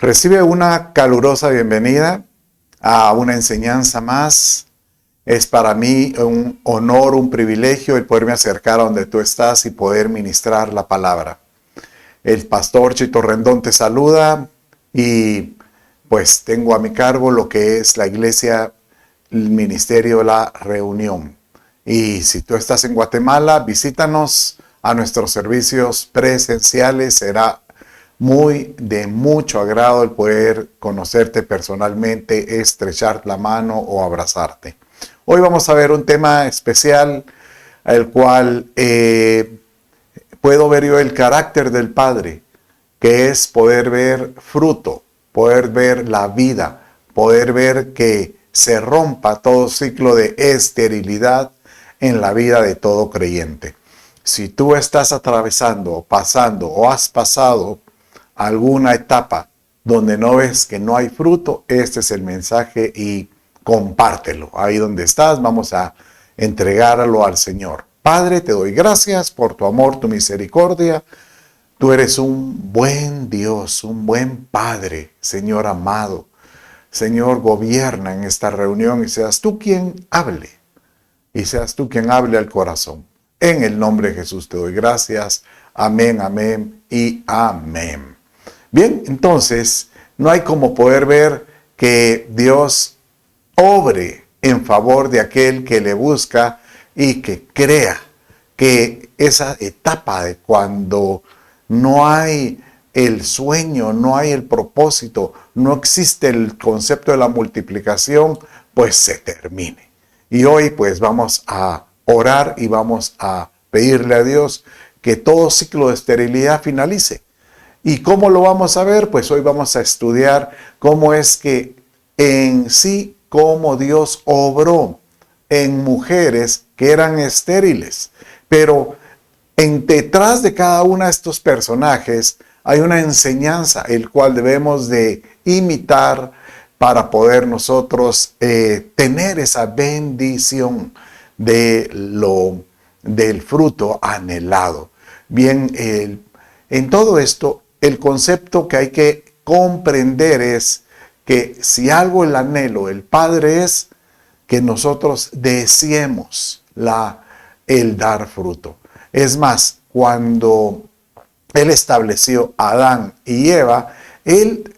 Recibe una calurosa bienvenida a una enseñanza más. Es para mí un honor, un privilegio el poderme acercar a donde tú estás y poder ministrar la palabra. El pastor Chito Rendón te saluda y pues tengo a mi cargo lo que es la iglesia, el ministerio La Reunión. Y si tú estás en Guatemala, visítanos a nuestros servicios presenciales. Será de mucho agrado el poder conocerte personalmente, estrechar la mano o abrazarte. Hoy vamos a ver un tema especial, el cual puedo ver yo el carácter del Padre, que es poder ver fruto, poder ver la vida, poder ver que se rompa todo ciclo de esterilidad en la vida de todo creyente. Si tú estás atravesando, pasando o has pasado alguna etapa donde no ves que no hay fruto, este es el mensaje y compártelo. Ahí donde estás, vamos a entregarlo al Señor. Padre, te doy gracias por tu amor, tu misericordia. Tú eres un buen Dios, un buen Padre, Señor amado. Señor, gobierna en esta reunión y seas tú quien hable. Y seas tú quien hable al corazón. En el nombre de Jesús te doy gracias. Amén, amén y amén. Bien, entonces, no hay como poder ver que Dios obre en favor de aquel que le busca y que crea que esa etapa de cuando no hay el sueño, no hay el propósito, no existe el concepto de la multiplicación, pues se termine. Y hoy pues vamos a orar y vamos a pedirle a Dios que todo ciclo de esterilidad finalice. ¿Y cómo lo vamos a ver? Pues hoy vamos a estudiar cómo es que en sí, cómo Dios obró en mujeres que eran estériles. Pero detrás de cada uno de estos personajes hay una enseñanza, el cual debemos de imitar para poder nosotros tener esa bendición del fruto anhelado. Bien, en todo esto, el concepto que hay que comprender es que si algo el anhelo, el Padre es que nosotros deseemos el dar fruto. Es más, cuando Él estableció a Adán y Eva,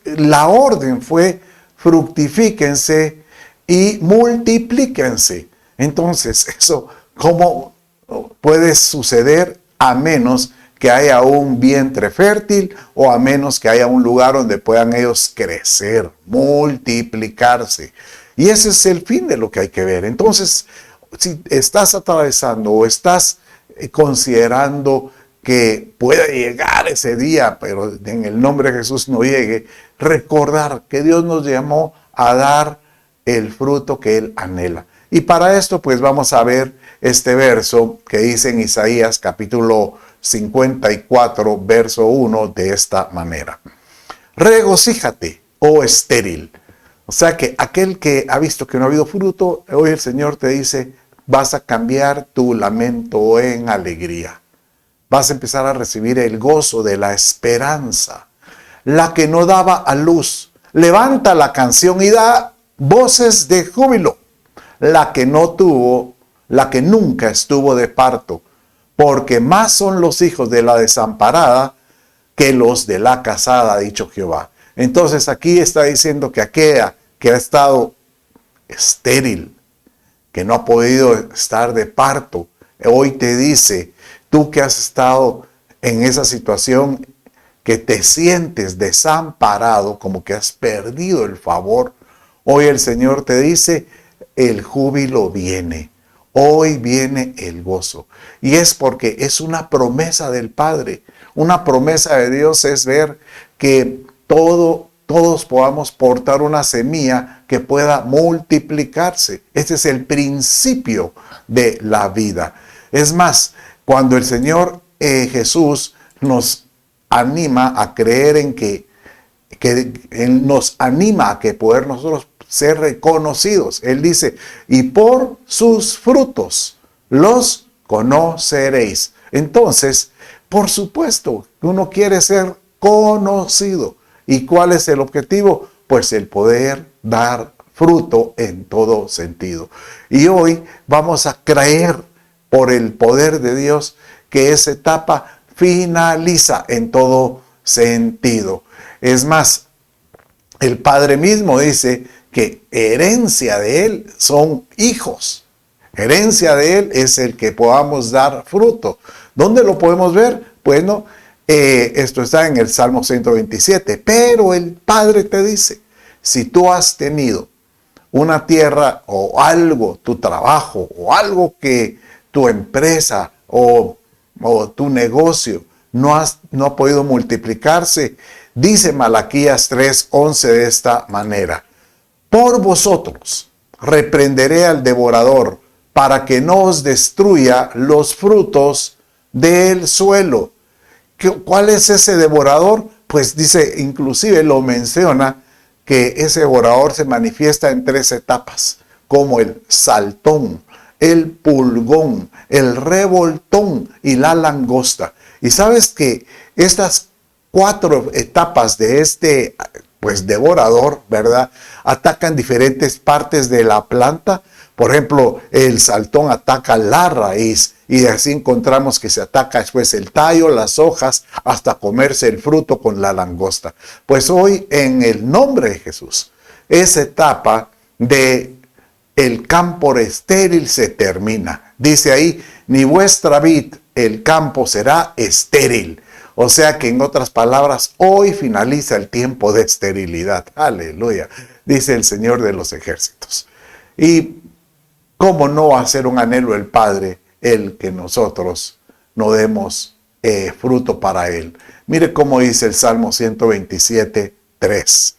la orden fue fructifíquense y multiplíquense. Entonces, eso, ¿cómo puede suceder a menos que haya un vientre fértil o a menos que haya un lugar donde puedan ellos crecer, multiplicarse? Y ese es el fin de lo que hay que ver. Entonces, si estás atravesando o estás considerando que pueda llegar ese día, pero en el nombre de Jesús no llegue, recordar que Dios nos llamó a dar el fruto que Él anhela. Y para esto, pues vamos a ver este verso que dice en Isaías capítulo 54, verso 1, de esta manera. Regocíjate, oh estéril. O sea que aquel que ha visto que no ha habido fruto, hoy el Señor te dice, vas a cambiar tu lamento en alegría. Vas a empezar a recibir el gozo de la esperanza. La que no daba a luz, levanta la canción y da voces de júbilo. La que no tuvo, la que nunca estuvo de parto, porque más son los hijos de la desamparada que los de la casada, ha dicho Jehová. Entonces aquí está diciendo que aquella que ha estado estéril, que no ha podido estar de parto, hoy te dice, tú que has estado en esa situación, que te sientes desamparado, como que has perdido el favor, hoy el Señor te dice, el júbilo viene. Hoy viene el gozo. Y es porque es una promesa del Padre. Una promesa de Dios es ver que todos podamos portar una semilla que pueda multiplicarse. Este es el principio de la vida. Es más, cuando el Señor Jesús nos anima a creer en que Él nos anima a que poder nosotros ser reconocidos. Él dice, y por sus frutos los conoceréis. Entonces, por supuesto, uno quiere ser conocido. ¿Y cuál es el objetivo? Pues el poder dar fruto en todo sentido. Y hoy vamos a creer por el poder de Dios que esa etapa finaliza en todo sentido. Es más, el Padre mismo dice que herencia de Él son hijos. Herencia de Él es el que podamos dar fruto. ¿Dónde lo podemos ver? Bueno, esto está en el Salmo 127. Pero el Padre te dice, si tú has tenido una tierra o algo, tu trabajo o algo que tu empresa o tu negocio no ha podido multiplicarse, dice Malaquías 3:11 de esta manera: por vosotros reprenderé al devorador para que no os destruya los frutos del suelo. ¿Cuál es ese devorador? Pues dice, inclusive lo menciona, que ese devorador se manifiesta en 3 etapas, como el saltón, el pulgón, el revoltón y la langosta. Y sabes que estas 4 etapas de este, pues, devorador, ¿verdad?, atacan diferentes partes de la planta. Por ejemplo, el saltón ataca la raíz y así encontramos que se ataca después el tallo, las hojas, hasta comerse el fruto con la langosta. Pues hoy, en el nombre de Jesús, esa etapa de el campo estéril se termina. Dice ahí, ni vuestra vid, el campo será estéril. O sea que, en otras palabras, hoy finaliza el tiempo de esterilidad. Aleluya, dice el Señor de los ejércitos. Y ¿cómo no va a ser un anhelo del Padre el que nosotros no demos fruto para Él? Mire cómo dice el Salmo 127:3.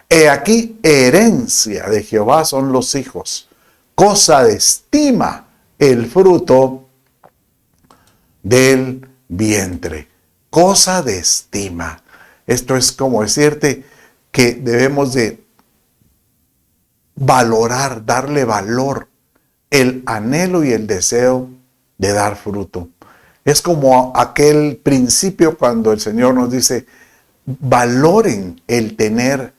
He aquí, herencia de Jehová son los hijos, cosa de estima el fruto del vientre. Cosa de estima. Esto es como decirte que debemos de valorar, darle valor, el anhelo y el deseo de dar fruto. Es como aquel principio cuando el Señor nos dice, valoren el tener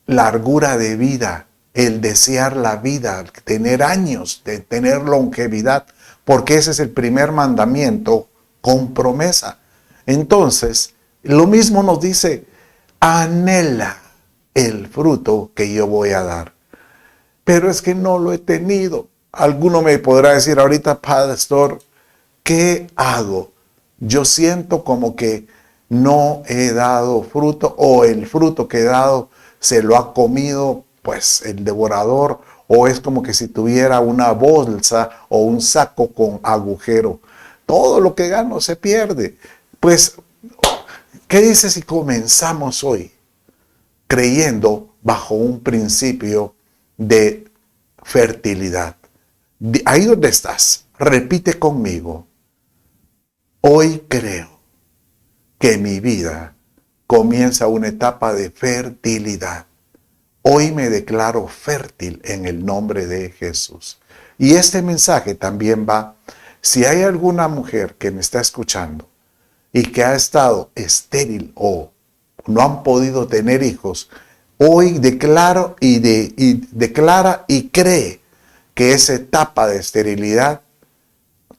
largura de vida, el desear la vida, el tener años, de tener longevidad, porque ese es el primer mandamiento con promesa. Entonces, lo mismo nos dice, anhela el fruto que yo voy a dar. Pero es que no lo he tenido. Alguno me podrá decir ahorita, pastor, ¿qué hago? Yo siento como que no he dado fruto, o el fruto que he dado se lo ha comido pues el devorador, o es como que si tuviera una bolsa o un saco con agujero. Todo lo que gano se pierde. Pues, ¿qué dice si comenzamos hoy creyendo bajo un principio de fertilidad? Ahí donde estás, repite conmigo: hoy creo que mi vida comienza una etapa de fertilidad. Hoy me declaro fértil en el nombre de Jesús. Y este mensaje también va, si hay alguna mujer que me está escuchando y que ha estado estéril o no han podido tener hijos, hoy declara y cree que esa etapa de esterilidad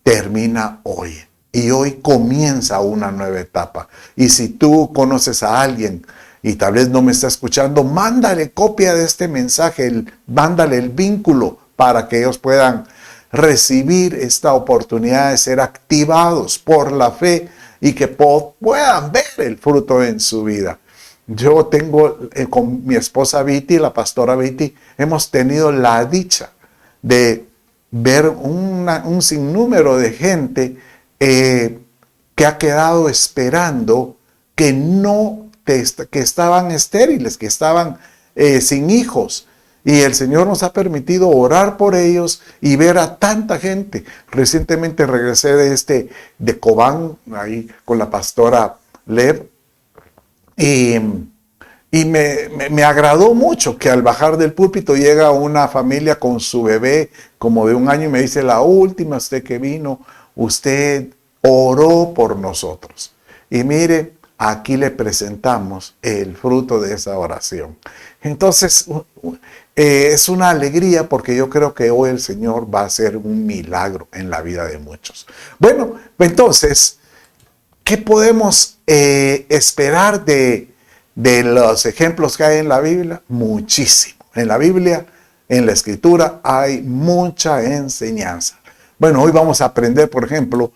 termina hoy. Y hoy comienza una nueva etapa. Y si tú conoces a alguien y tal vez no me está escuchando, mándale copia de este mensaje, mándale el vínculo para que ellos puedan recibir esta oportunidad de ser activados por la fe y que puedan ver el fruto en su vida. Yo tengo con mi esposa Viti, la pastora Viti, hemos tenido la dicha de ver un sinnúmero de gente que ha quedado esperando, que estaban estériles, que estaban sin hijos. Y el Señor nos ha permitido orar por ellos y ver a tanta gente. Recientemente regresé de Cobán, ahí con la pastora Lev, y me agradó mucho que al bajar del púlpito llega una familia con su bebé como de 1 año y me dice: la última usted que vino, usted oró por nosotros. Y mire, aquí le presentamos el fruto de esa oración. Entonces, es una alegría porque yo creo que hoy el Señor va a hacer un milagro en la vida de muchos. Bueno, entonces, ¿qué podemos esperar de los ejemplos que hay en la Biblia? Muchísimo. En la Biblia, en la Escritura, hay mucha enseñanza. Bueno, hoy vamos a aprender, por ejemplo,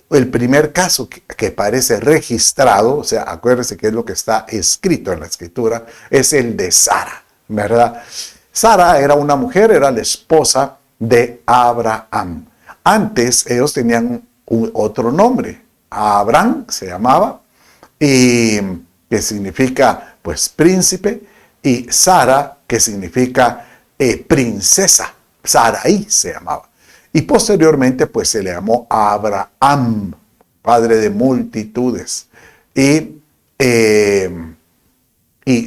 el primer caso que parece registrado, o sea, acuérdense que es lo que está escrito en la Escritura, es el de Sara, ¿verdad? Sara era una mujer, era la esposa de Abraham. Antes ellos tenían otro nombre, Abraham se llamaba, y que significa pues príncipe, y Sara, que significa princesa, Sarai se llamaba. Y posteriormente pues se le llamó Abraham, padre de multitudes. Y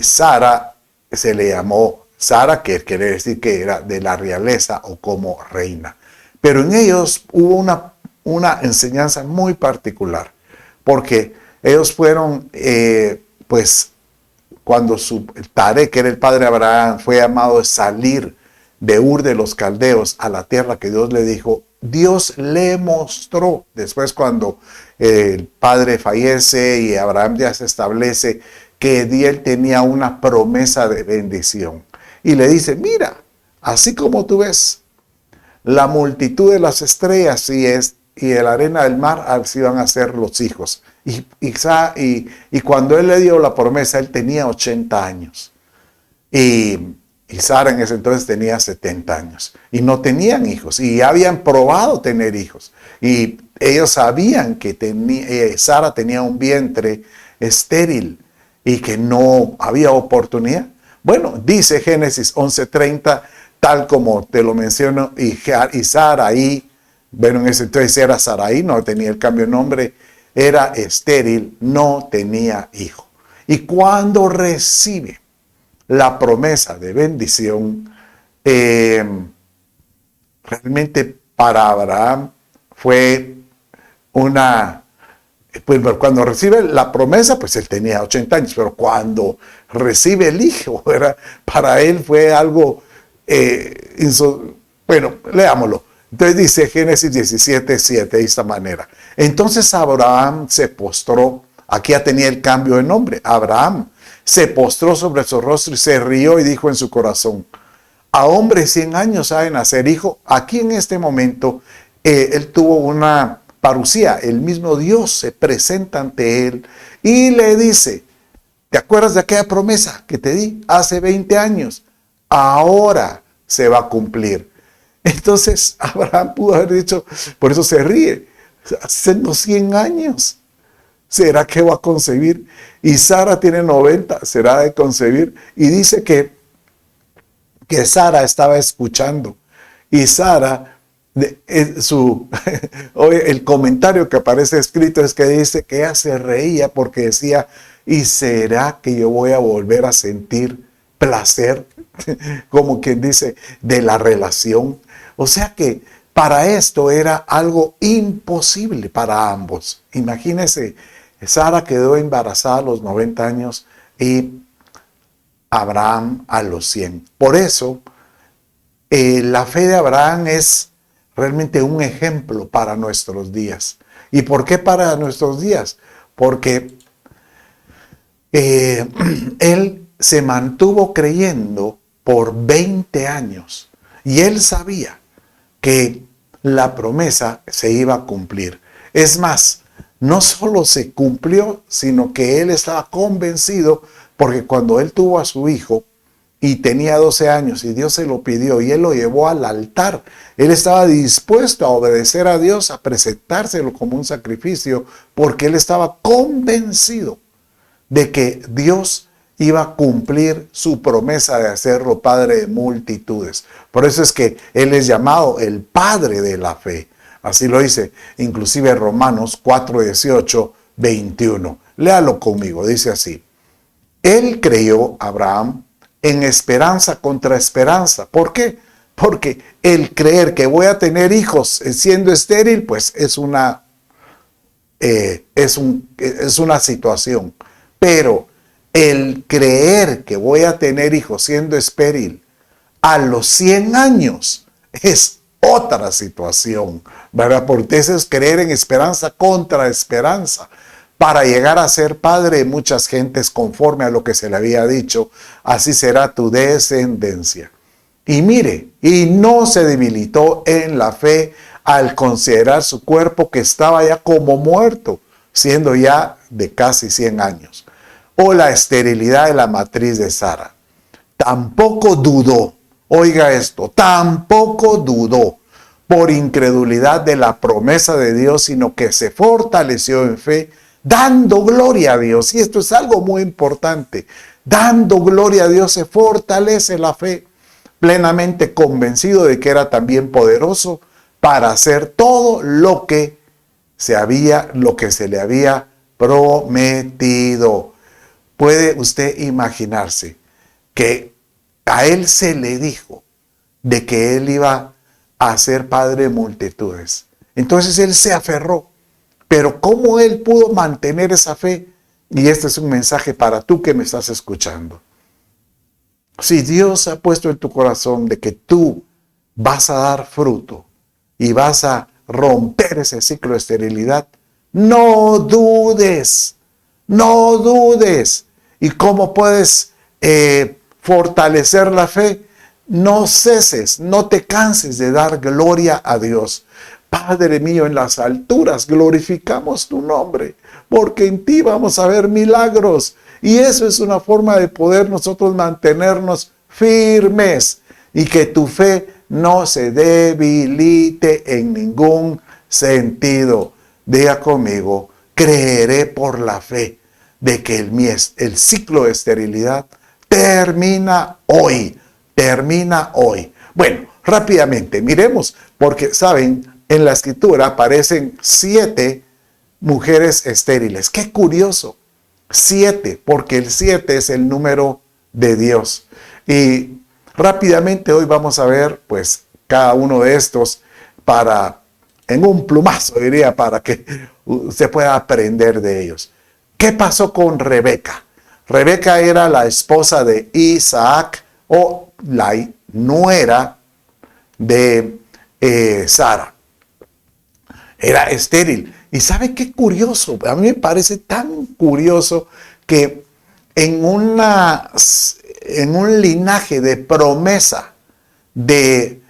Sara se le llamó Sara, que quiere decir que era de la realeza o como reina. Pero en ellos hubo una enseñanza muy particular, porque ellos fueron, pues, cuando Taré, que era el padre de Abraham, fue llamado a salir de Ur de los Caldeos a la tierra que Dios le dijo, Dios le mostró, después cuando el padre fallece y Abraham ya se establece, que él tenía una promesa de bendición. Y le dice, mira, así como tú ves, la multitud de las estrellas y la arena del mar, así van a ser los hijos. Y cuando él le dio la promesa, él tenía 80 años. Y Sara en ese entonces tenía 70 años. Y no tenían hijos. Y habían probado tener hijos. Y ellos sabían que Sara tenía un vientre estéril y que no había oportunidad. Bueno, dice Génesis 11:30, tal como te lo menciono, y Sarai, bueno, en ese entonces era Sarai, no tenía el cambio de nombre, era estéril, no tenía hijo. Y cuando recibe la promesa de bendición, realmente para Abraham fue pues cuando recibe la promesa, pues él tenía 80 años, pero cuando recibe el hijo, para él fue algo, bueno, leámoslo. Entonces dice Génesis 17:7 de esta manera. Entonces Abraham se postró, aquí ya tenía el cambio de nombre, Abraham se postró sobre su rostro y se rió y dijo en su corazón, a hombre 100 años ha de nacer hijo. Aquí en este momento él tuvo una parucía, el mismo Dios se presenta ante él y le dice, ¿te acuerdas de aquella promesa que te di hace 20 años? Ahora se va a cumplir. Entonces Abraham pudo haber dicho, por eso se ríe, hace 100 años. ¿Será que va a concebir? Y Sara tiene 90, ¿será de concebir? Y dice que Sara estaba escuchando. Y Sara, el comentario que aparece escrito es que dice que ella se reía porque decía, ¿y será que yo voy a volver a sentir placer? Como quien dice, de la relación. O sea que para esto era algo imposible para ambos. Imagínense, Sara quedó embarazada a los 90 años y Abraham a los 100. Por eso, la fe de Abraham es realmente un ejemplo para nuestros días. ¿Y por qué para nuestros días? Porque él se mantuvo creyendo por 20 años y él sabía que la promesa se iba a cumplir. Es más, no solo se cumplió, sino que él estaba convencido, porque cuando él tuvo a su hijo y tenía 12 años y Dios se lo pidió y él lo llevó al altar, él estaba dispuesto a obedecer a Dios, a presentárselo como un sacrificio, porque él estaba convencido de que Dios iba a cumplir su promesa de hacerlo padre de multitudes. Por eso es que él es llamado el padre de la fe. Así lo dice inclusive Romanos 4:18, 21. Léalo conmigo, dice así. Él creyó, Abraham, en esperanza contra esperanza. ¿Por qué? Porque el creer que voy a tener hijos siendo estéril, pues es una situación. Pero el creer que voy a tener hijos siendo estéril a los 100 años es otra situación, ¿verdad? Porque eso es creer en esperanza contra esperanza. Para llegar a ser padre de muchas gentes conforme a lo que se le había dicho, así será tu descendencia. Y mire, y no se debilitó en la fe al considerar su cuerpo que estaba ya como muerto, siendo ya de casi 100 años. O la esterilidad de la matriz de Sara. Tampoco dudó, oiga esto, tampoco dudó por incredulidad de la promesa de Dios, sino que se fortaleció en fe, dando gloria a Dios. Y esto es algo muy importante. Dando gloria a Dios se fortalece la fe, plenamente convencido de que era también poderoso para hacer todo lo que se le había prometido. ¿Puede usted imaginarse que a él se le dijo de que él iba a ser padre de multitudes? Entonces él se aferró. Pero ¿cómo él pudo mantener esa fe? Y este es un mensaje para tú que me estás escuchando. Si Dios ha puesto en tu corazón de que tú vas a dar fruto y vas a romper ese ciclo de esterilidad, no dudes, no dudes. ¿Y cómo puedes fortalecer la fe? No ceses, no te canses de dar gloria a Dios. Padre mío, en las alturas glorificamos tu nombre, porque en ti vamos a ver milagros. Y eso es una forma de poder nosotros mantenernos firmes y que tu fe no se debilite en ningún sentido. Diga conmigo, creeré por la fe de que el ciclo de esterilidad termina hoy, termina hoy. Bueno, rápidamente, miremos, porque saben, en la escritura aparecen 7 mujeres estériles. Qué curioso, 7, porque el 7 es el número de Dios. Y rápidamente hoy vamos a ver, pues, cada uno de estos en un plumazo, diría, para que se pueda aprender de ellos. ¿Qué pasó con Rebeca? Rebeca era la esposa de Isaac, o la nuera de Sara. Era estéril. Y ¿sabe qué curioso? A mí me parece tan curioso que en un linaje de promesa, de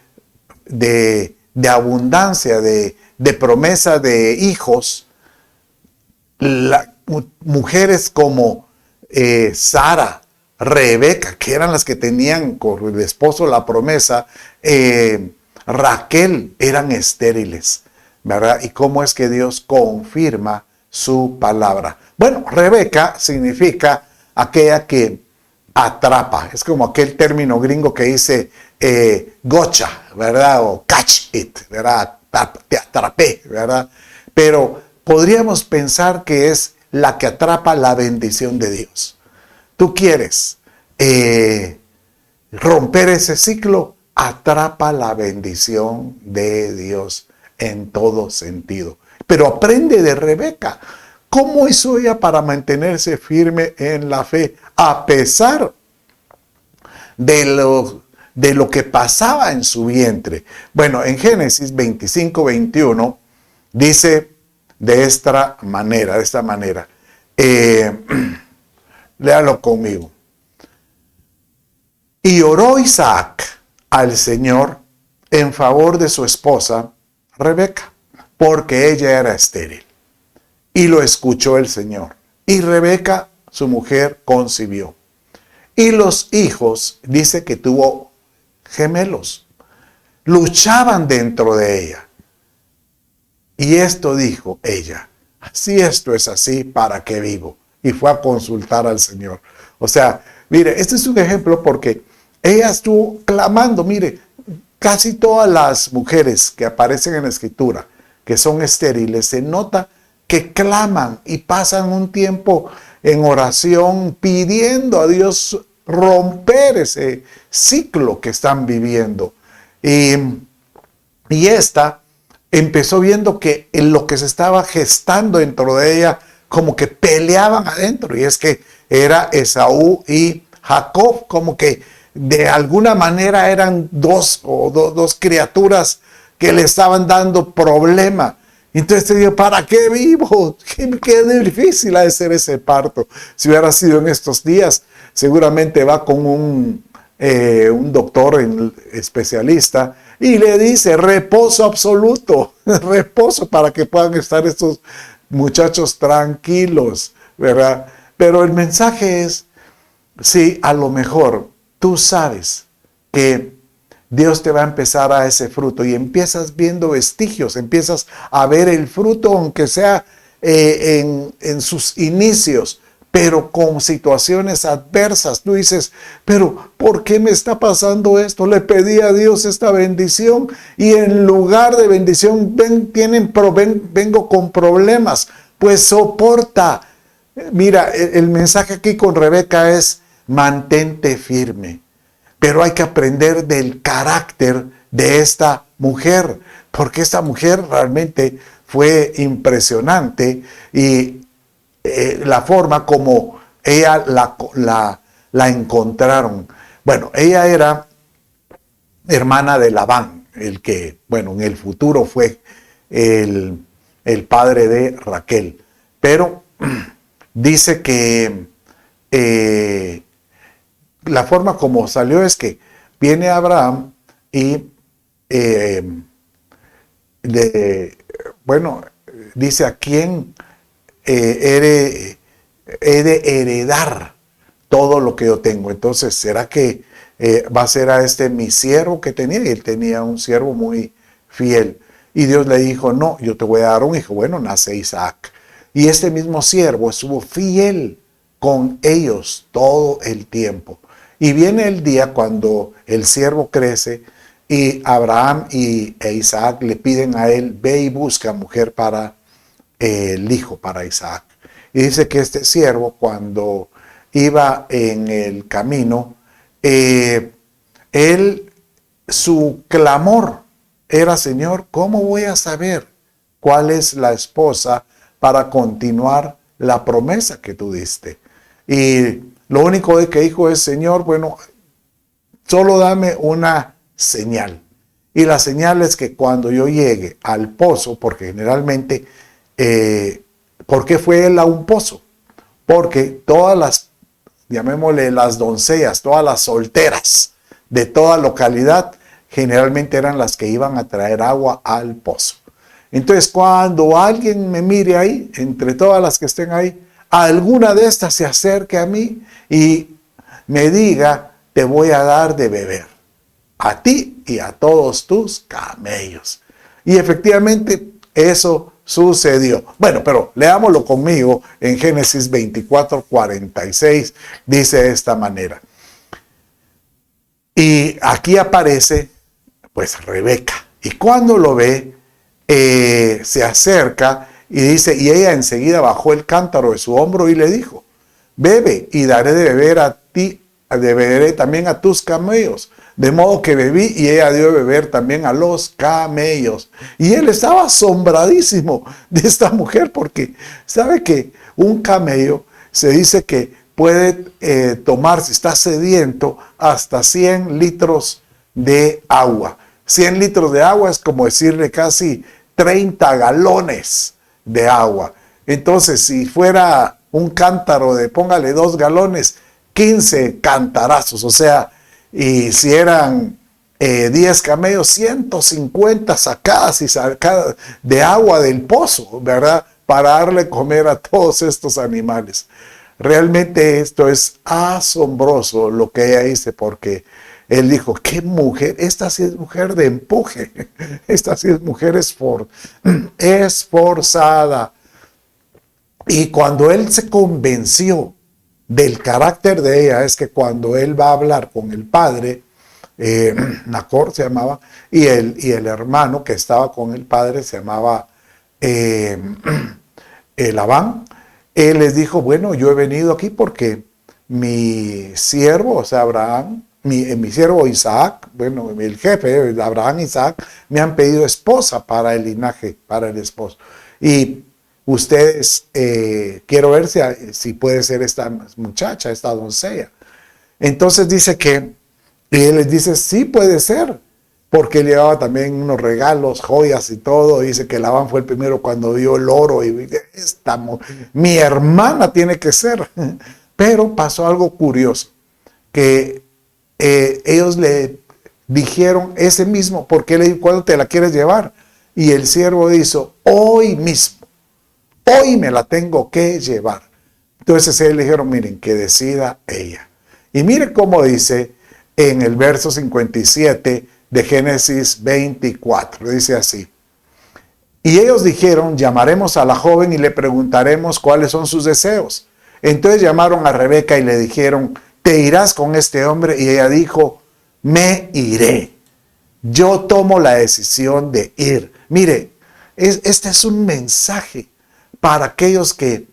abundancia, de promesa de hijos, mujeres como Sara, Rebeca, que eran las que tenían con el esposo la promesa, Raquel, eran estériles, ¿verdad? ¿Y cómo es que Dios confirma su palabra? Bueno, Rebeca significa aquella que atrapa. Es como aquel término gringo que dice gotcha, ¿verdad? O catch it, ¿verdad? Te atrapé, ¿verdad? Pero podríamos pensar que es la que atrapa la bendición de Dios. Tú quieres romper ese ciclo, atrapa la bendición de Dios en todo sentido. Pero aprende de Rebeca. ¿Cómo hizo ella para mantenerse firme en la fe a pesar de lo que pasaba en su vientre? Bueno, en Génesis 25-21 dice de esta manera. Léalo conmigo. Y oró Isaac al Señor en favor de su esposa Rebeca, porque ella era estéril. Y lo escuchó el Señor. Y Rebeca, su mujer, concibió. Y los hijos, dice que tuvo gemelos. Luchaban dentro de ella. Y esto dijo ella: si esto es así, ¿para qué vivo? Y fue a consultar al Señor. O sea, mire, este es un ejemplo porque ella estuvo clamando. Mire, casi todas las mujeres que aparecen en la escritura, que son estériles, se nota que claman y pasan un tiempo en oración pidiendo a Dios romper ese ciclo que están viviendo. Y esta empezó viendo que en lo que se estaba gestando dentro de ella como que peleaban adentro, y es que era Esaú y Jacob, como que de alguna manera eran dos criaturas que le estaban dando problema. Entonces te digo, ¿para qué vivo? Qué difícil ha de ser ese parto. Si hubiera sido en estos días, seguramente va con un doctor especialista y le dice reposo absoluto, reposo para que puedan estar estos muchachos tranquilos, ¿verdad? Pero el mensaje es, si a lo mejor tú sabes que Dios te va a empezar a ese fruto y empiezas viendo vestigios, empiezas a ver el fruto, aunque sea en sus inicios, pero con situaciones adversas. Tú dices, pero ¿por qué me está pasando esto? Le pedí a Dios esta bendición y en lugar de bendición vengo con problemas. Pues soporta. Mira, el mensaje aquí con Rebeca es mantente firme. Pero hay que aprender del carácter de esta mujer, porque esta mujer realmente fue impresionante y la forma como ella la encontraron. Bueno, ella era hermana de Labán, el que, bueno, en el futuro fue el padre de Raquel. Pero dice que la forma como salió es que viene Abraham y dice a quién he de heredar todo lo que yo tengo. Entonces, ¿será que va a ser a este mi siervo que tenía? Y él tenía un siervo muy fiel. Y Dios le dijo, no, yo te voy a dar un hijo. Bueno, nace Isaac. Y este mismo siervo estuvo fiel con ellos todo el tiempo. Y viene el día cuando el siervo crece y Abraham e Isaac le piden a él, ve y busca mujer para el hijo, para Isaac. Y dice que este siervo, cuando iba en el camino, su clamor era, Señor, ¿cómo voy a saber cuál es la esposa para continuar la promesa que tú diste? Y lo único que dijo es, Señor, bueno, solo dame una señal. Y la señal es que cuando yo llegue al pozo, porque generalmente, ¿por qué fue él a un pozo? Porque todas las, llamémosle las doncellas, todas las solteras de toda localidad, generalmente eran las que iban a traer agua al pozo. Entonces, cuando alguien me mire ahí, entre todas las que estén ahí, alguna de estas se acerque a mí y me diga, te voy a dar de beber, a ti y a todos tus camellos. Y efectivamente eso sucedió. Bueno, pero leámoslo conmigo en Génesis 24:46, dice de esta manera. Y aquí aparece pues Rebeca, y cuando lo ve, se acerca y dice, y ella enseguida bajó el cántaro de su hombro y le dijo, bebe y daré de beber a ti, beberé también a tus camellos. De modo que bebí y ella dio de beber también a los camellos. Y él estaba asombradísimo de esta mujer porque sabe que un camello se dice que puede tomar, si está sediento, hasta 100 litros de agua. 100 litros de agua es como decirle casi 30 galones de agua. Entonces, si fuera un cántaro de, póngale 2 galones, 15 cantarazos, o sea, y si eran 10 camellos, 150 sacadas y sacadas de agua del pozo, ¿verdad? Para darle comer a todos estos animales. Realmente esto es asombroso lo que ella dice, porque él dijo, qué mujer, esta sí es mujer de empuje, esta sí es mujer esforzada. Y cuando él se convenció del carácter de ella, es que cuando él va a hablar con el padre, Nacor se llamaba, y el hermano que estaba con el padre se llamaba Labán, él les dijo, bueno, yo he venido aquí porque mi siervo, o sea, Abraham, mi siervo Isaac, bueno, el jefe, Abraham y Isaac, me han pedido esposa para el linaje, para el esposo. Y ustedes, quiero ver si puede ser esta muchacha, esta doncella. Entonces dice que, y él les dice, sí puede ser, porque él llevaba también unos regalos, joyas y todo. Dice que Labán fue el primero cuando vio el oro y dice, mi hermana tiene que ser. Pero pasó algo curioso, que ellos le dijeron ese mismo, ¿por qué le dijo, cuándo te la quieres llevar? Y el siervo dijo, hoy mismo, hoy me la tengo que llevar. Entonces ellos le dijeron, miren, que decida ella. Y mire cómo dice en el verso 57 de Génesis 24, dice así. Y ellos dijeron, llamaremos a la joven y le preguntaremos cuáles son sus deseos. Entonces llamaron a Rebeca y le dijeron, ¿te irás con este hombre? Y ella dijo, me iré. Yo tomo la decisión de ir. Mire, este es un mensaje para aquellos que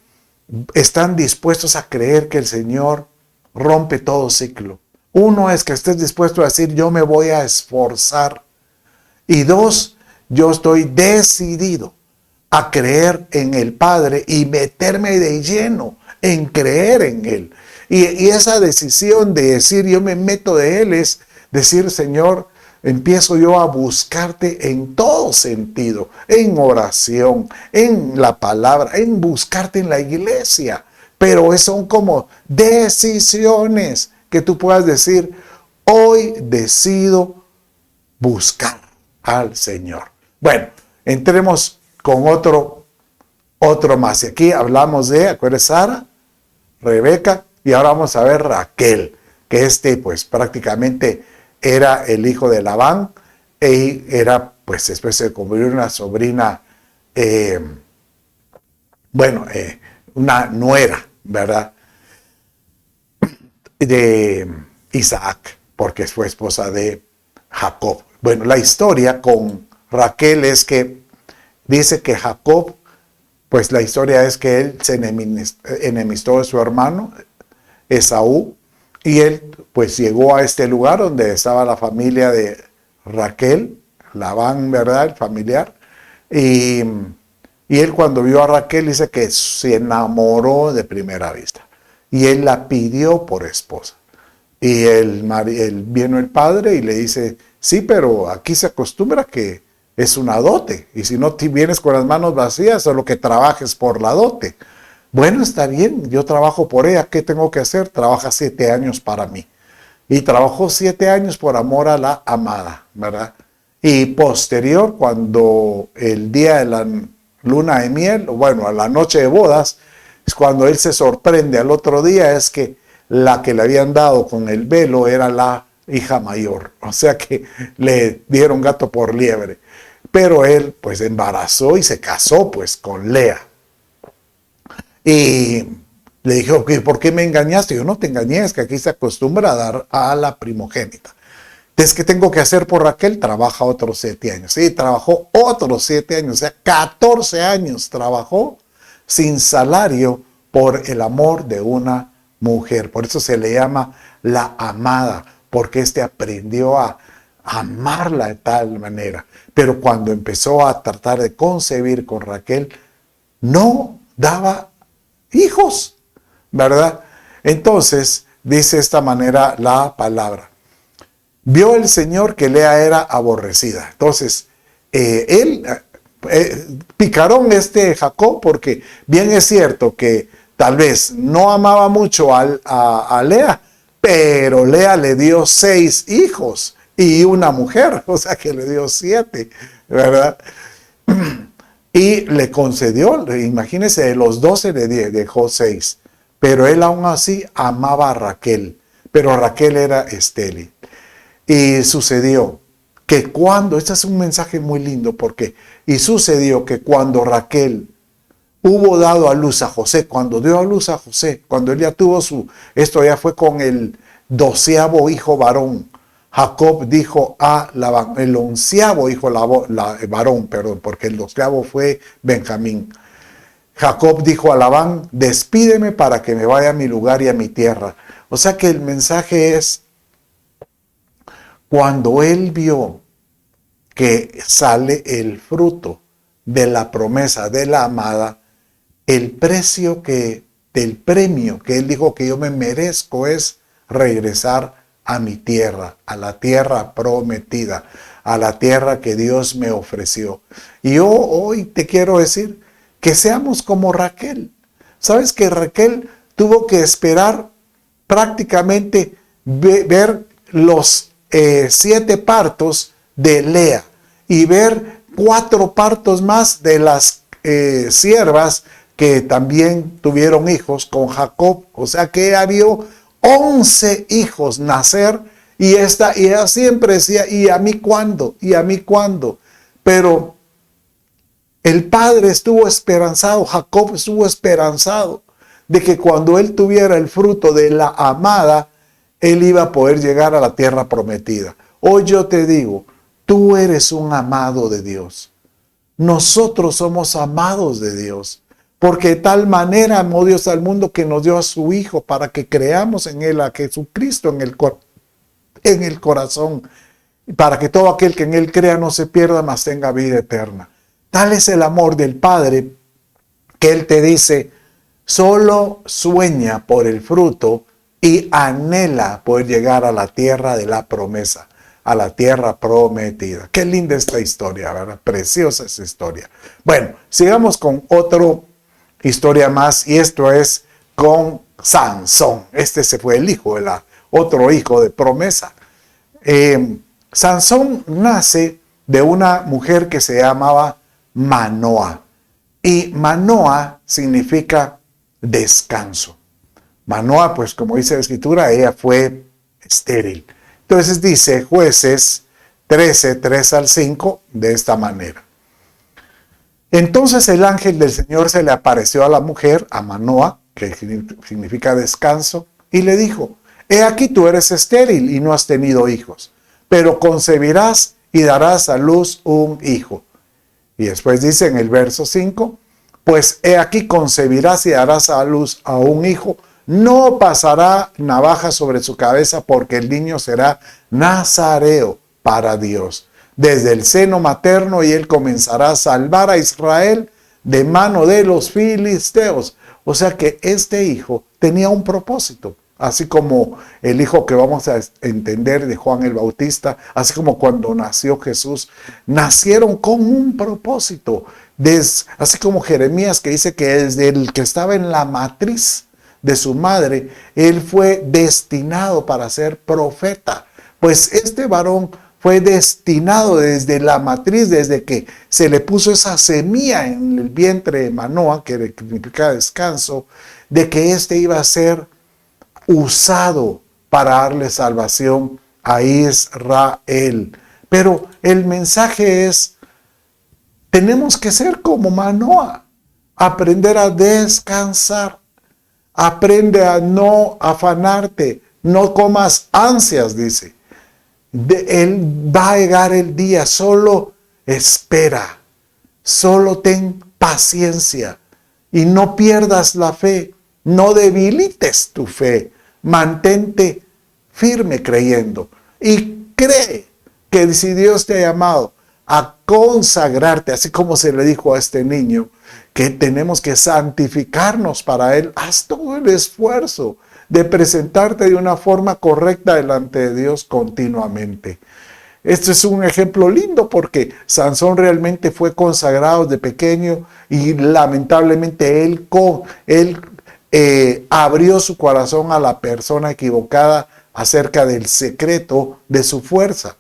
están dispuestos a creer que el Señor rompe todo ciclo. Uno es que estés dispuesto a decir, yo me voy a esforzar. Y dos, yo estoy decidido a creer en el Padre y meterme de lleno en creer en Él. Y esa decisión de decir, yo me meto de Él, es decir, Señor, empiezo yo a buscarte en todo sentido, en oración, en la palabra, en buscarte en la iglesia. Pero son como decisiones que tú puedas decir, hoy decido buscar al Señor. Bueno, entremos con otro más. Y aquí hablamos de, acuérdense, Sara, Rebeca, y ahora vamos a ver Raquel, que pues prácticamente era el hijo de Labán, y era, pues después se convirtió en una sobrina, una nuera, ¿verdad? De Isaac, porque fue esposa de Jacob. Bueno, la historia con Raquel es que dice que Jacob, pues la historia es que él se enemistó de su hermano Esaú, y él pues llegó a este lugar donde estaba la familia de Raquel, Labán, ¿verdad? El familiar. Y él cuando vio a Raquel dice que se enamoró de primera vista. Y él la pidió por esposa. Y vino el padre y le dice, sí, pero aquí se acostumbra que es una dote. Y si no te vienes con las manos vacías, solo que trabajes por la dote. Bueno, está bien, yo trabajo por ella. ¿Qué tengo que hacer? Trabaja 7 años para mí. Y trabajó 7 años por amor a la amada, ¿verdad? Y posterior, cuando el día de la luna de miel, bueno, a la noche de bodas, es cuando él se sorprende al otro día, es que la que le habían dado con el velo era la hija mayor. O sea que le dieron gato por liebre. Pero él pues embarazó y se casó pues con Lea. Y le dijo, ¿por qué me engañaste? Yo no te engañé, es que aquí se acostumbra a dar a la primogénita. Entonces, ¿qué tengo que hacer por Raquel? Trabaja otros 7 años. Sí, trabajó otros 7 años, o sea, 14 años trabajó sin salario por el amor de una mujer. Por eso se le llama la amada, porque aprendió a amarla de tal manera. Pero cuando empezó a tratar de concebir con Raquel, no daba hijos, ¿verdad? Entonces, dice de esta manera la palabra. Vio el Señor que Lea era aborrecida. Entonces, picarón Jacob, porque bien es cierto que tal vez no amaba mucho a Lea, pero Lea le dio 6 hijos y una mujer, o sea que le dio 7, ¿verdad? Y le concedió, imagínense, de los 12 le dejó 6, pero él aún así amaba a Raquel, pero Raquel era estéril. Y sucedió que este es un mensaje muy lindo, y sucedió que cuando Raquel hubo dado a luz a José, cuando dio a luz a José, cuando él ya tuvo esto ya fue con el 12º hijo varón, Jacob dijo a Labán, el 11º hijo varón, perdón, porque el 12º fue Benjamín. Jacob dijo a Labán, despídeme para que me vaya a mi lugar y a mi tierra. O sea que el mensaje es, cuando él vio que sale el fruto de la promesa de la amada, el del premio que él dijo que yo me merezco es regresar a mi tierra, a la tierra prometida, a la tierra que Dios me ofreció. Y yo hoy te quiero decir que seamos como Raquel. ¿Sabes que Raquel tuvo que esperar prácticamente ver los 7 partos de Lea y ver 4 partos más de las siervas que también tuvieron hijos con Jacob? O sea que había 11 hijos nacer, y ella siempre decía, ¿y a mí cuándo? ¿Y a mí cuándo? Pero el padre estuvo esperanzado, Jacob estuvo esperanzado de que cuando él tuviera el fruto de la amada, él iba a poder llegar a la tierra prometida. Hoy yo te digo, tú eres un amado de Dios. Nosotros somos amados de Dios, porque de tal manera amó Dios al mundo que nos dio a su Hijo para que creamos en Él, a Jesucristo en el corazón, para que todo aquel que en Él crea no se pierda, mas tenga vida eterna. Tal es el amor del Padre que Él te dice, solo sueña por el fruto y anhela poder llegar a la tierra de la promesa, a la tierra prometida. Qué linda esta historia, ¿verdad? Preciosa esa historia. Bueno, sigamos con otra historia más, y esto es con Sansón. Este se fue el hijo, otro hijo de promesa. Sansón nace de una mujer que se llamaba Manoa, y Manoa significa descanso. Manoa, pues como dice la escritura, ella fue estéril. Entonces dice Jueces 13, 3 al 5, de esta manera. Entonces el ángel del Señor se le apareció a la mujer, a Manoa, que significa descanso, y le dijo, he aquí tú eres estéril y no has tenido hijos, pero concebirás y darás a luz un hijo. Y después dice en el verso 5, pues he aquí concebirás y darás a luz a un hijo, no pasará navaja sobre su cabeza, porque el niño será nazareo para Dios desde el seno materno, y él comenzará a salvar a Israel de mano de los filisteos. O sea que este hijo tenía un propósito, así como el hijo que vamos a entender de Juan el Bautista, así como cuando nació Jesús, nacieron con un propósito. Así como Jeremías, que dice que desde el que estaba en la matriz de su madre, él fue destinado para ser profeta. Pues este varón fue destinado desde la matriz, desde que se le puso esa semilla en el vientre de Manoa, que significa descanso, de que éste iba a ser usado para darle salvación a Israel. Pero el mensaje es, tenemos que ser como Manoa, aprender a descansar, aprende a no afanarte, no comas ansias, dice. Él va a llegar el día, solo espera, solo ten paciencia y no pierdas la fe, no debilites tu fe, mantente firme creyendo y cree que si Dios te ha llamado a consagrarte, así como se le dijo a este niño, que tenemos que santificarnos para Él, haz todo el esfuerzo de presentarte de una forma correcta delante de Dios continuamente. Esto es un ejemplo lindo porque Sansón realmente fue consagrado de pequeño y lamentablemente él abrió su corazón a la persona equivocada acerca del secreto de su fuerza.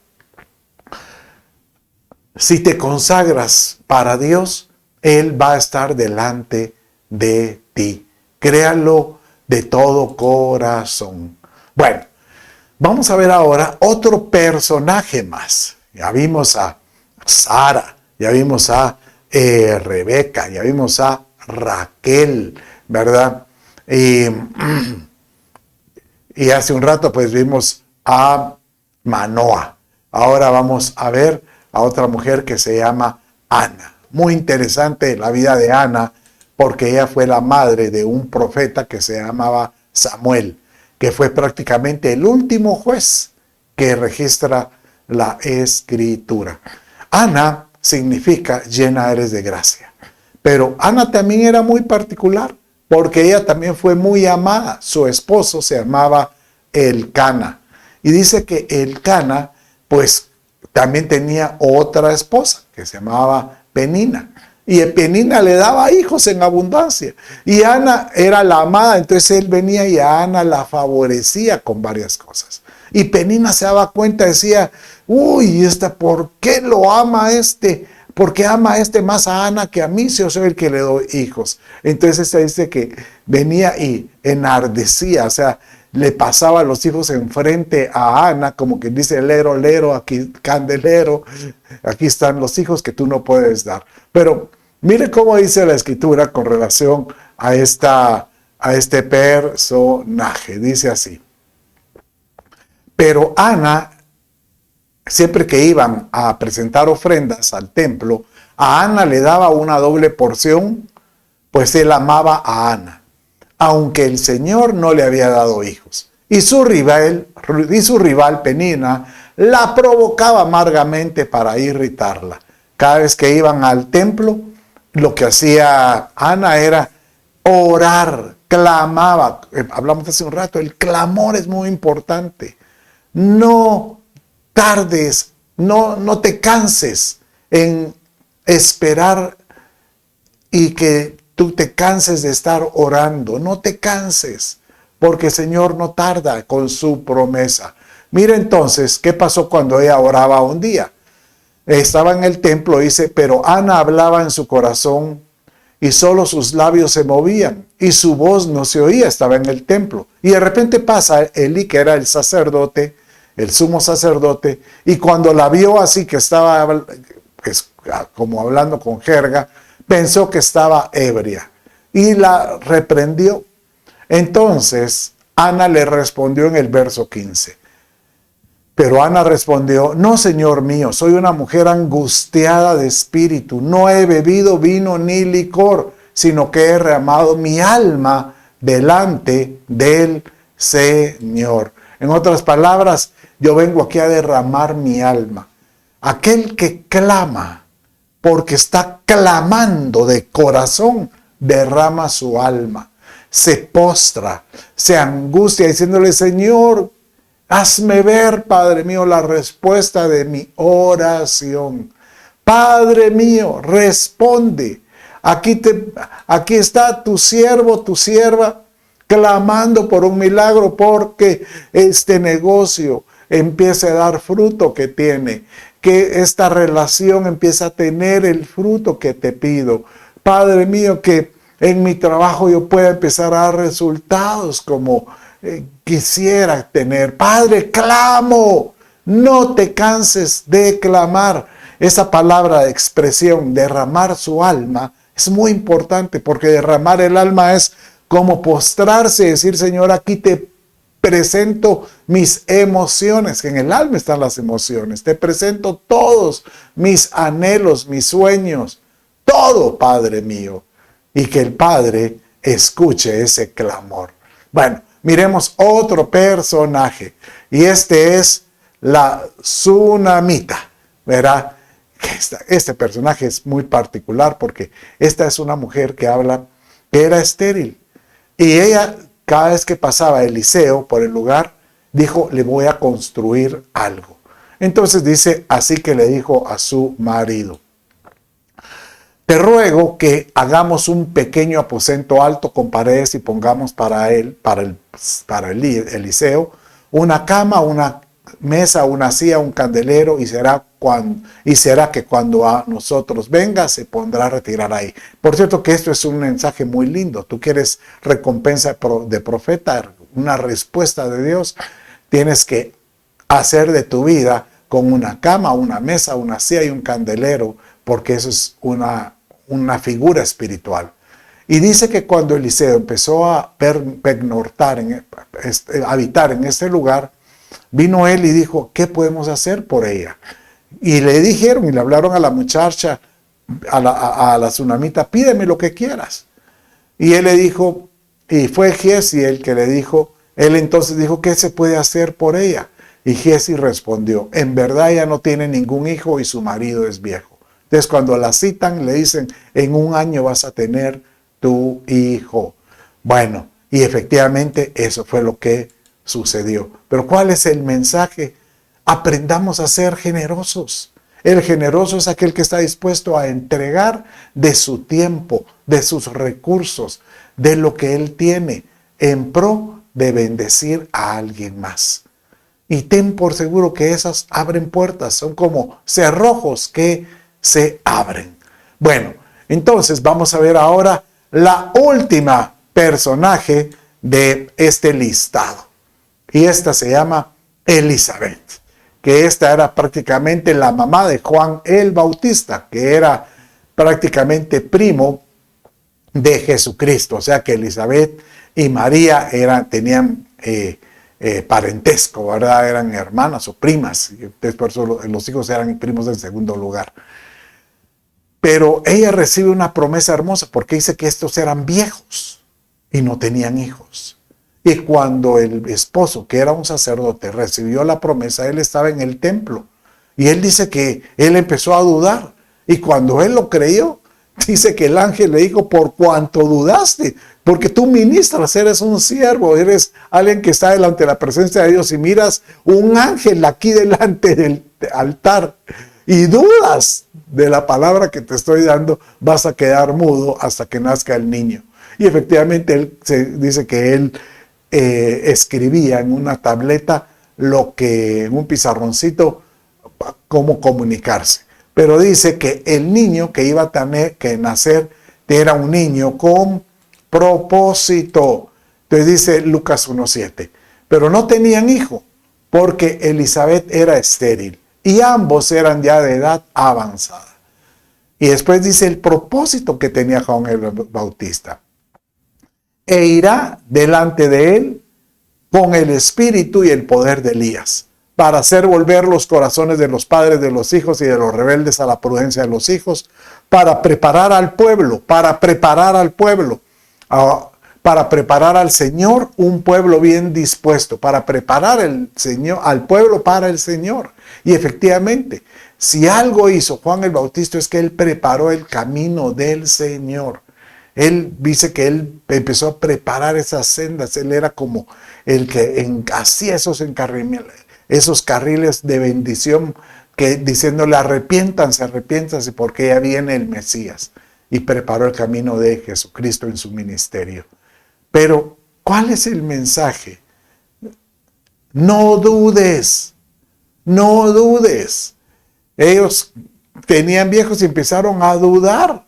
Si te consagras para Dios, Él va a estar delante de ti. Créalo de todo corazón. Bueno, vamos a ver ahora otro personaje más. Ya vimos a Sara, ya vimos a Rebeca, ya vimos a Raquel, ¿verdad? Y hace un rato pues vimos a Manoa. Ahora vamos a ver a otra mujer que se llama Ana. Muy interesante la vida de Ana, porque ella fue la madre de un profeta que se llamaba Samuel, que fue prácticamente el último juez que registra la escritura. Ana significa llena eres de gracia, Pero Ana también era muy particular, porque ella también fue muy amada. Su esposo se llamaba Elcana. Y dice que Elcana, pues, también tenía otra esposa que se llamaba Penina. Y Penina le daba hijos en abundancia. Y Ana era la amada, entonces él venía y a Ana la favorecía con varias cosas. Y Penina se daba cuenta, decía, uy, ¿por qué lo ama este? ¿Por qué ama más a Ana que a mí si yo soy el que le doy hijos? Entonces se dice que venía y enardecía, o sea, le pasaba los hijos enfrente a Ana, como que dice, lero, lero, aquí candelero, aquí están los hijos que tú no puedes dar. Pero mire cómo dice la escritura con relación a este personaje. Dice así. Pero Ana, siempre que iban a presentar ofrendas al templo, a Ana le daba una doble porción, pues él amaba a Ana, aunque el Señor no le había dado hijos. Y su rival Penina la provocaba amargamente para irritarla. Cada vez que iban al templo, lo que hacía Ana era orar, clamaba. Hablamos hace un rato, el clamor es muy importante. No tardes, no te canses en esperar y que tú te canses de estar orando. No te canses, porque el Señor no tarda con su promesa. Mira entonces, ¿qué pasó cuando ella oraba un día? Estaba en el templo, dice, pero Ana hablaba en su corazón y solo sus labios se movían y su voz no se oía, estaba en el templo. Y de repente pasa Elí, que era el sacerdote, el sumo sacerdote, y cuando la vio así que estaba como hablando con jerga, pensó que estaba ebria y la reprendió. Entonces Ana le respondió en el verso 15. Pero Ana respondió, no, Señor mío, soy una mujer angustiada de espíritu, no he bebido vino ni licor, sino que he derramado mi alma delante del Señor. En otras palabras, yo vengo aquí a derramar mi alma. Aquel que clama, porque está clamando de corazón, derrama su alma, se postra, se angustia diciéndole, Señor, hazme ver, Padre mío, la respuesta de mi oración. Padre mío, responde. Aquí está tu siervo, tu sierva, clamando por un milagro, porque este negocio empiece a dar fruto que tiene, que esta relación empiece a tener el fruto que te pido. Padre mío, que en mi trabajo yo pueda empezar a dar resultados como quisiera tener. Padre, clamo, no te canses de clamar. Esa palabra de expresión, derramar su alma, es muy importante, porque derramar el alma es como postrarse y decir, Señor, aquí te presento mis emociones, que en el alma están las emociones. Te presento todos mis anhelos, mis sueños, todo, Padre mío. Y que el Padre escuche ese clamor. Bueno, miremos otro personaje. Y este es la Tsunamita. Verá, este personaje es muy particular porque esta es una mujer que habla que era estéril. Y ella, cada vez que pasaba Eliseo por el lugar, dijo, le voy a construir algo. Entonces dice, así que le dijo a su marido, te ruego que hagamos un pequeño aposento alto con paredes y pongamos para Eliseo, una cama, una mesa, una silla, un candelero, y será que cuando a nosotros venga se pondrá a retirar ahí. Por cierto que esto es un mensaje muy lindo. Tú quieres recompensa de profeta, una respuesta de Dios, tienes que hacer de tu vida con una cama, una mesa, una silla y un candelero, porque eso es una figura espiritual. Y dice que cuando Eliseo empezó a habitar en este lugar, vino él y dijo, ¿qué podemos hacer por ella? Y le dijeron y le hablaron a la muchacha, a la tsunamita, pídeme lo que quieras. Y él le dijo, y fue Giezi el que le dijo, él entonces dijo, ¿qué se puede hacer por ella? Y Giezi respondió, en verdad ella no tiene ningún hijo y su marido es viejo. Entonces cuando la citan le dicen, en 1 año vas a tener tu hijo. Bueno, y efectivamente eso fue lo que sucedió. Pero ¿cuál es el mensaje? Aprendamos a ser generosos. El generoso es aquel que está dispuesto a entregar de su tiempo, de sus recursos, de lo que él tiene, en pro de bendecir a alguien más. Y ten por seguro que esas abren puertas, son como cerrojos que se abren. Bueno, entonces vamos a ver ahora la última personaje de este listado. Y esta se llama Elizabeth, que esta era prácticamente la mamá de Juan el Bautista, que era prácticamente primo de Jesucristo. O sea que Elizabeth y María tenían parentesco, ¿verdad? Eran hermanas o primas. Entonces, por eso los hijos eran primos en segundo lugar. Pero ella recibe una promesa hermosa porque dice que estos eran viejos y no tenían hijos. Y cuando el esposo, que era un sacerdote, recibió la promesa, él estaba en el templo. Y él dice que él empezó a dudar. Y cuando él lo creyó, dice que el ángel le dijo, por cuanto dudaste, porque tú ministras, eres un siervo, eres alguien que está delante de la presencia de Dios y miras un ángel aquí delante del altar y dudas de la palabra que te estoy dando, vas a quedar mudo hasta que nazca el niño. Y efectivamente él dice que él escribía en una tableta en un pizarroncito, cómo comunicarse. Pero dice que el niño que iba a tener que nacer era un niño con propósito. Entonces dice Lucas 1:7. Pero no tenían hijo porque Elizabeth era estéril y ambos eran ya de edad avanzada. Y después dice el propósito que tenía Juan el Bautista. E irá delante de él con el espíritu y el poder de Elías, para hacer volver los corazones de los padres de los hijos y de los rebeldes a la prudencia de los hijos, para preparar al pueblo, para preparar al Señor un pueblo bien dispuesto, para preparar al pueblo para el Señor. Y efectivamente, si algo hizo Juan el Bautista es que él preparó el camino del Señor. Él dice que él empezó a preparar esas sendas, él era como el que hacía esos carriles de bendición, que diciéndole arrepiéntanse porque ya viene el Mesías, y preparó el camino de Jesucristo en su ministerio. Pero, ¿cuál es el mensaje? No dudes, no dudes. Ellos tenían viejos y empezaron a dudar,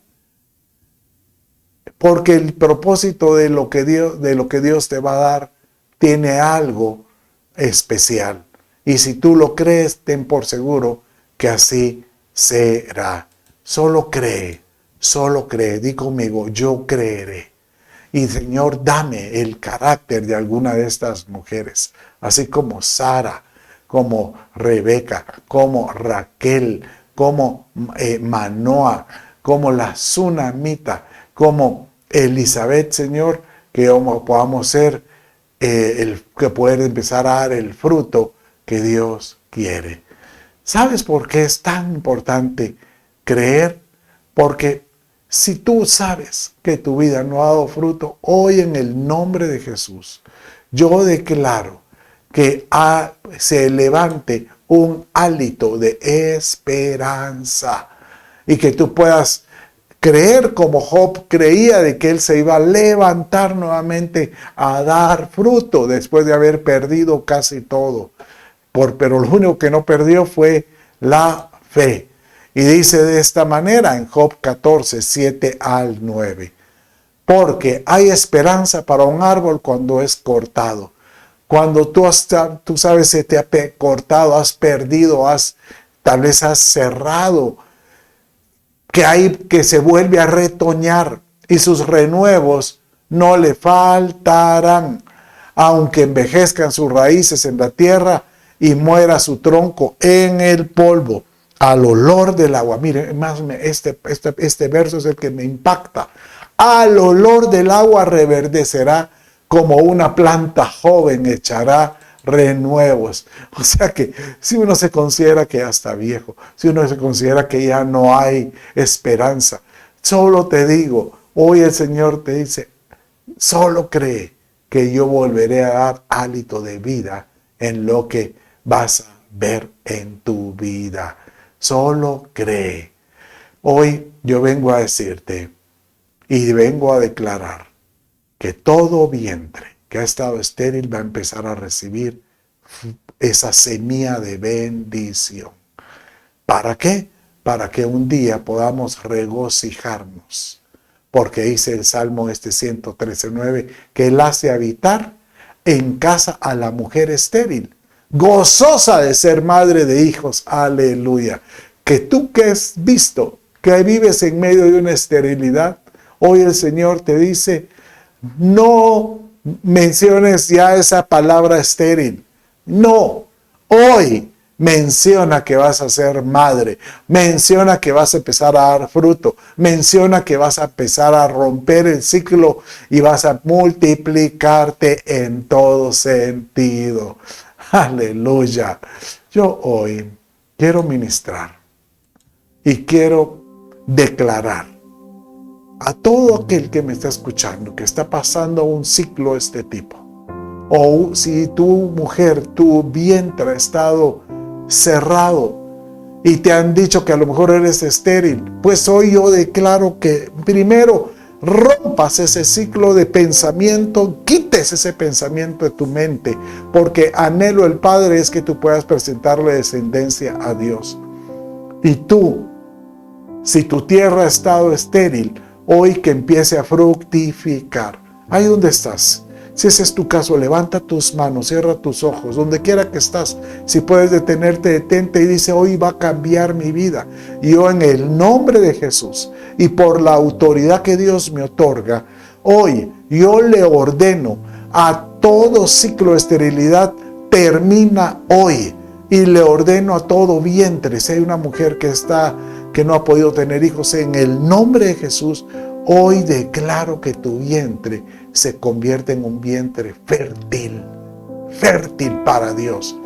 porque el propósito de lo que Dios te va a dar tiene algo especial. Y si tú lo crees, ten por seguro que así será. Solo cree. Di conmigo, yo creeré. Y Señor, dame el carácter de alguna de estas mujeres, así como Sara, como Rebeca, como Raquel, como Manoa, como la Sunamita, como Elizabeth, Señor, que podamos ser que poder empezar a dar el fruto que Dios quiere. ¿Sabes por qué es tan importante creer? Porque si tú sabes que tu vida no ha dado fruto, hoy en el nombre de Jesús, yo declaro que se levante un hálito de esperanza y que tú puedas creer como Job creía de que él se iba a levantar nuevamente a dar fruto después de haber perdido casi todo. Pero lo único que no perdió fue la fe. Y dice de esta manera en Job 14, 7 al 9. Porque hay esperanza para un árbol cuando es cortado. Cuando tú sabes se te ha cortado, has perdido, tal vez has cerrado, que se vuelve a retoñar y sus renuevos no le faltarán, aunque envejezcan sus raíces en la tierra y muera su tronco en el polvo, al olor del agua. Mire, este verso es el que me impacta. Al olor del agua reverdecerá como una planta joven, echará renuevos. O sea que si uno se considera que ya está viejo, si uno se considera que ya no hay esperanza, solo te digo, hoy el Señor te dice, solo cree que yo volveré a dar hálito de vida en lo que vas a ver en tu vida. Solo cree. Hoy yo vengo a decirte y vengo a declarar que todo vientre que ha estado estéril va a empezar a recibir esa semilla de bendición. ¿Para qué? Para que un día podamos regocijarnos. Porque dice el Salmo 113:9 que Él hace habitar en casa a la mujer estéril, gozosa de ser madre de hijos. Aleluya. Que tú que has visto que vives en medio de una esterilidad, hoy el Señor te dice, no menciones ya esa palabra estéril. No, hoy menciona que vas a ser madre, menciona que vas a empezar a dar fruto, menciona que vas a empezar a romper el ciclo y vas a multiplicarte en todo sentido. Aleluya. Yo hoy quiero ministrar y quiero declarar a todo aquel que me está escuchando, que está pasando un ciclo de este tipo, o si tu mujer, tu vientre ha estado cerrado y te han dicho que a lo mejor eres estéril, pues hoy yo declaro que primero rompas ese ciclo de pensamiento, quites ese pensamiento de tu mente, porque anhelo del Padre es que tú puedas presentarle descendencia a Dios. Y tú, si tu tierra ha estado estéril, hoy que empiece a fructificar. Ahí donde estás. Si ese es tu caso, levanta tus manos, cierra tus ojos, donde quiera que estás. Si puedes detenerte, detente y dice, hoy va a cambiar mi vida. Y yo en el nombre de Jesús y por la autoridad que Dios me otorga, hoy yo le ordeno a todo ciclo de esterilidad, termina hoy. Y le ordeno a todo vientre, si hay una mujer que no ha podido tener hijos, en el nombre de Jesús, hoy declaro que tu vientre se convierte en un vientre fértil, fértil para Dios.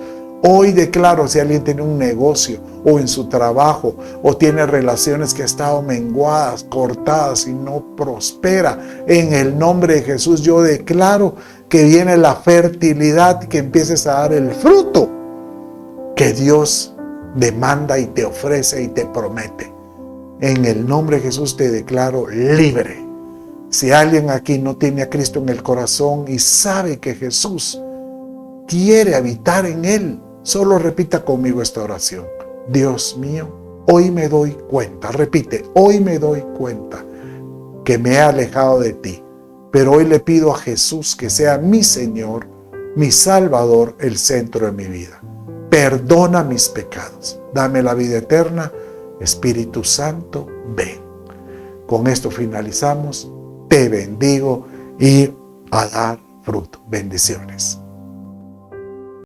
Hoy declaro, si alguien tiene un negocio o en su trabajo o tiene relaciones que han estado menguadas, cortadas y no prospera, en el nombre de Jesús yo declaro que viene la fertilidad, que empieces a dar el fruto que Dios demanda y te ofrece y te promete. En el nombre de Jesús te declaro libre. Si alguien aquí no tiene a Cristo en el corazón y sabe que Jesús quiere habitar en él, solo repita conmigo esta oración. Dios mío, hoy me doy cuenta, repite, hoy me doy cuenta que me he alejado de ti, pero hoy le pido a Jesús que sea mi Señor, mi Salvador, el centro de mi vida. Perdona mis pecados, dame la vida eterna, Espíritu Santo, ven. Con esto finalizamos, te bendigo y a dar fruto. Bendiciones.